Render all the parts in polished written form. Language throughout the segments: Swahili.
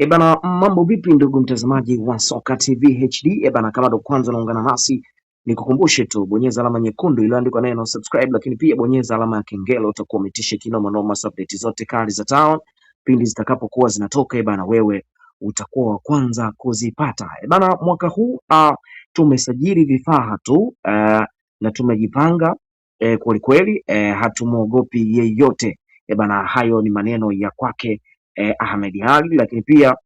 Bana, mambo vipi ndugu mtazamaji wa Soka TV HD? Bana, kama ndo kwanza unaungana nasi, nikukumbushe tu bonyeza alama nyekundu iliyoandikwa neno subscribe, lakini pia bonyeza alama ya kengele, utakuwa umetisha kinoma noma update zote kali za town pindi zitakapokuwa zinatoka. Bana, wewe utakuwa wa kwanza kuzipata. Bana, mwaka huu tumesajili vifaa tu na tumejipanga kweli kweli, hatumuogopi yeyote. Bana, hayo ni maneno ya kwake Ahmed Ally, lakini pia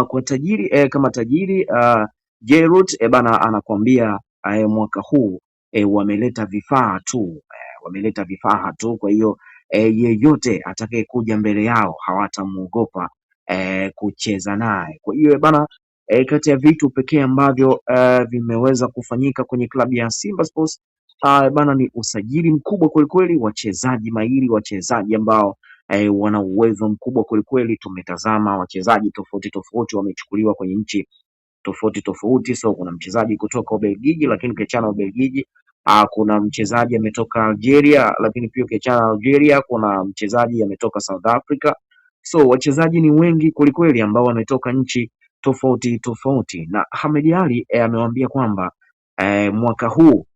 kwa tajiri kama tajiri Jairut bana anakuambia mwaka huu wameleta vifaa tu, wameleta vifaa tu. Kwa hiyo yeyote atakayekuja mbele yao hawatamuogopa kucheza naye. Kwa hiyo bana, kati ya vitu pekee ambavyo vimeweza kufanyika kwenye klabu ya Simba Sports bana ni usajili mkubwa kwelikweli, wachezaji mahiri, wachezaji ambao wana uwezo mkubwa kwelikweli. Tumetazama wachezaji tofauti tofauti wamechukuliwa kwenye nchi tofauti tofauti. So kuna mchezaji kutoka Ubelgiji, lakini ukiachana Ubelgiji kuna mchezaji ametoka Algeria, lakini pia ukiachana Algeria kuna mchezaji ametoka South Africa. So wachezaji ni wengi kwelikweli ambao wametoka nchi tofauti tofauti, na Ahmed Ally amewaambia kwamba mwaka huu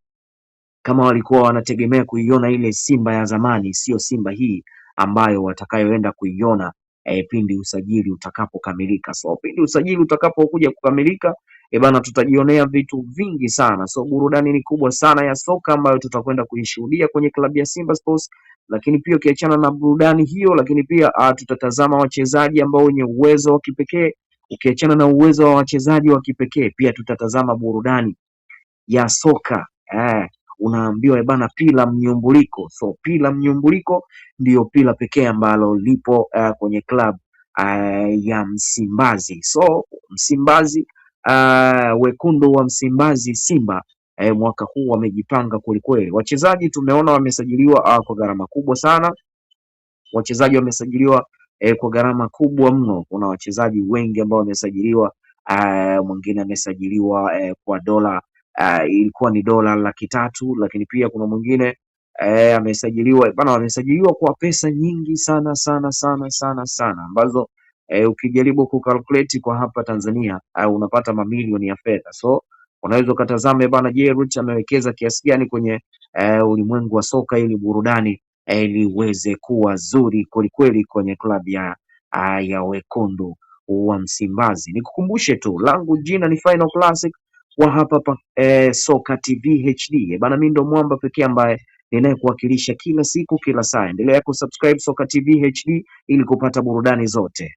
kama walikuwa wanategemea kuiona ile Simba ya zamani, sio Simba hii ambayo watakayoenda kuiona pindi usajili utakapokamilika. So pindi usajili utakapokuja kukamilika, bana, tutajionea vitu vingi sana. So burudani ni kubwa sana ya soka ambayo tutakwenda kuishuhudia kwenye klabu ya Simba Sports, lakini pia ukiachana na burudani hiyo, lakini pia tutatazama wachezaji ambao wenye uwezo wa kipekee. Ukiachana na uwezo wa wachezaji wa kipekee, pia tutatazama burudani ya soka unaambiwa bana, pila mnyumbuliko. So pila mnyumbuliko ndio pila pekee ambalo lipo kwenye club ya Msimbazi. So Msimbazi, wekundu wa Msimbazi Simba mwaka huu wamejipanga kwelikweli. Wachezaji tumeona wamesajiliwa kwa gharama kubwa sana, wachezaji wamesajiliwa kwa gharama kubwa mno. Kuna wachezaji wengi ambao wamesajiliwa, mwingine amesajiliwa kwa dola ilikuwa ni dola 300,000, lakini pia kuna mwingine amesajiliwa bana, wamesajiliwa kwa pesa nyingi sana sana sana sana sana, ambazo ukijaribu kucalculate kwa hapa Tanzania unapata mamilioni ya fedha. So unaweza ukatazame bana, Jairut amewekeza kiasi gani kwenye ulimwengu wa soka ili burudani liweze kuwa zuri kwelikweli kwenye klabu ya wekundu wa Msimbazi. Nikukumbushe tu, langu jina ni Final Classic wa hapa Soka TV HD. Bana, mimi ndo mwamba pekee ambaye ninayekuwakilisha kila siku kila saa. Endelea kusubscribe Soka TV HD ili kupata burudani zote.